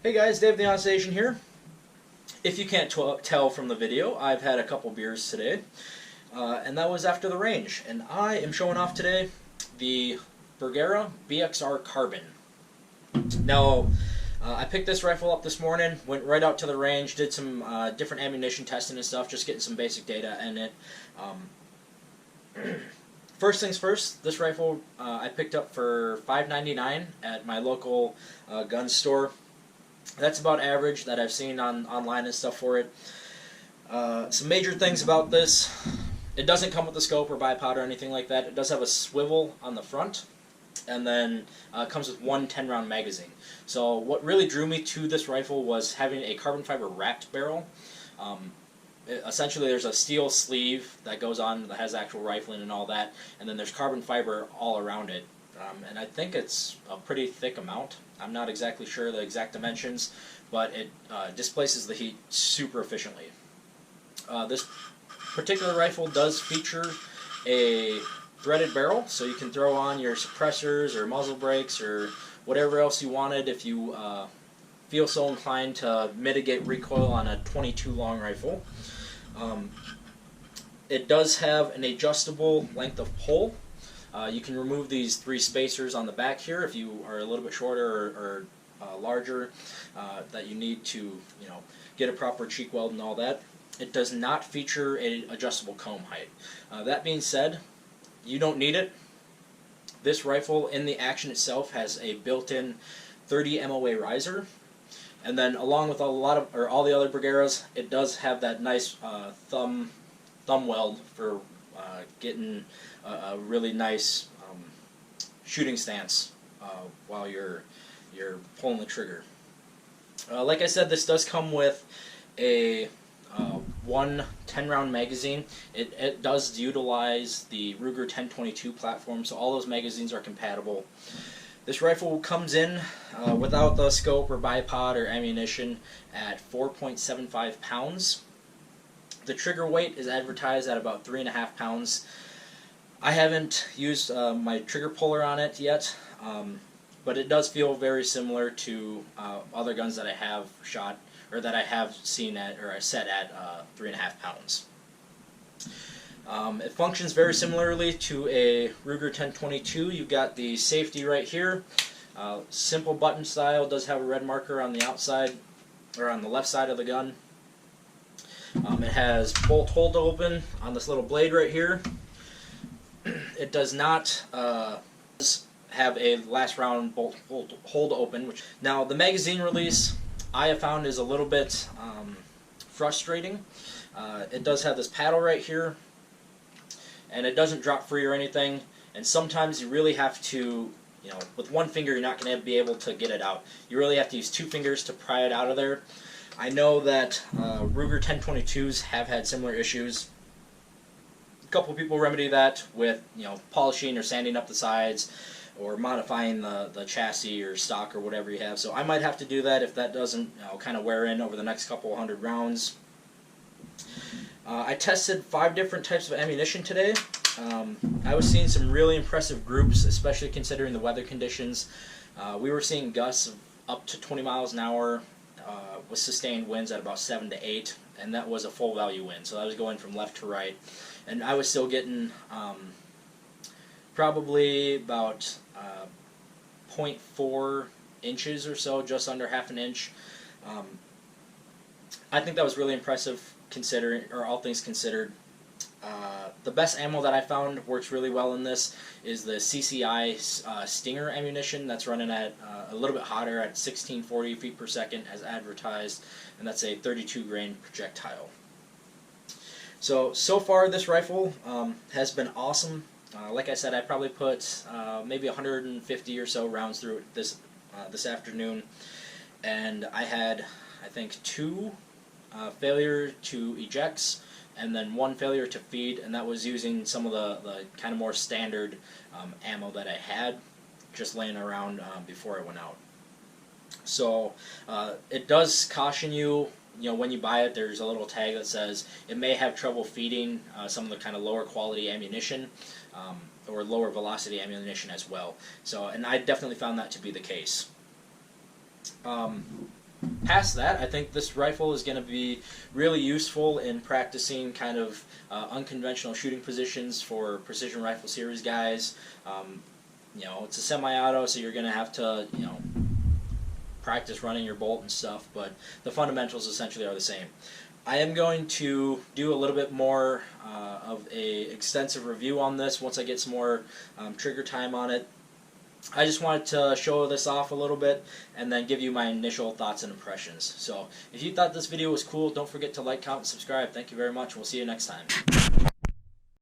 Hey guys, Dave the Honest Asian here. If you can't tell from the video, I've had a couple beers today, and that was after the range. And I am showing off today the Bergara BXR Carbon. Now, I picked this rifle up this morning, went right out to the range, did some different ammunition testing and stuff, just getting some basic data in it. First things first, this rifle I picked up for $5.99 at my local gun store. That's about average that I've seen online and stuff for it. Some major things about this: it doesn't come with a scope or bipod or anything like that. It does have a swivel on the front, and then it comes with one 10-round magazine. So what really drew me to this rifle was having a carbon fiber wrapped barrel. Essentially, there's a steel sleeve that goes on that has actual rifling and all that, and then there's carbon fiber all around it. And I think it's a pretty thick amount. I'm not exactly sure the exact dimensions, but it displaces the heat super efficiently. This particular rifle does feature a threaded barrel, so you can throw on your suppressors or muzzle brakes or whatever else you wanted if you feel so inclined to mitigate recoil on a .22 long rifle. It does have an adjustable length of pull. You can remove these three spacers on the back here if you are a little bit shorter or larger that you need to, get a proper cheek weld and all that. It does not feature an adjustable comb height. That being said, you don't need it. This rifle in the action itself has a built-in 30 MOA riser, and then along with all the other Bergaras, it does have that nice thumb weld for getting a really nice shooting stance while you're pulling the trigger. Like I said, this does come with a one 10-round magazine. It does utilize the Ruger 1022 platform, so all those magazines are compatible. This rifle comes in without the scope or bipod or ammunition at 4.75 pounds. The trigger weight is advertised at about 3.5 pounds. I haven't used my trigger puller on it yet, but it does feel very similar to other guns that I have shot or that I have seen at or set at 3.5 pounds. It functions very similarly to a Ruger 1022. You've got the safety right here. Simple button style. Does have a red marker on the outside or on the left side of the gun. It has bolt hold open on this little blade right here. It does not have a last round bolt hold open. Now the magazine release I have found is a little bit frustrating. It does have this paddle right here, and it doesn't drop free or anything. And sometimes you really have to, with one finger you're not going to be able to get it out. You really have to use two fingers to pry it out of there. I know that Ruger 1022s have had similar issues. A couple people remedy that with polishing or sanding up the sides or modifying the chassis or stock or whatever you have. So I might have to do that if that doesn't kind of wear in over the next couple hundred rounds. I tested 5 different types of ammunition today. I was seeing some really impressive groups, especially considering the weather conditions. We were seeing gusts of up to 20 miles an hour with sustained winds at about 7 to 8, and that was a full value wind. So I was going from left to right, and I was still getting probably about 0.4 inches or so, just under half an inch. I think that was really impressive, considering, or all things considered. The best ammo that I found works really well in this is the CCI Stinger ammunition. That's running at a little bit hotter at 1640 feet per second as advertised, and that's a 32 grain projectile. So far this rifle has been awesome. Like I said, I probably put maybe 150 or so rounds through it this afternoon, and I had, I think, 2 failure to ejects and then 1 failure to feed, and that was using some of the kind of more standard ammo that I had just laying around before I went out. So it does caution you, when you buy it, there's a little tag that says it may have trouble feeding some of the kind of lower quality ammunition or lower velocity ammunition as well. So, and I definitely found that to be the case. past that, I think this rifle is going to be really useful in practicing kind of unconventional shooting positions for precision rifle series guys. You know, it's a semi-auto, so you're going to have to, you know, practice running your bolt and stuff, but the fundamentals essentially are the same. I am going to do a little bit more of a extensive review on this once I get some more trigger time on it. I just wanted to show this off a little bit and then give you my initial thoughts and impressions. So if you thought this video was cool, don't forget to like, comment, and subscribe. Thank you very much. We'll see you next time.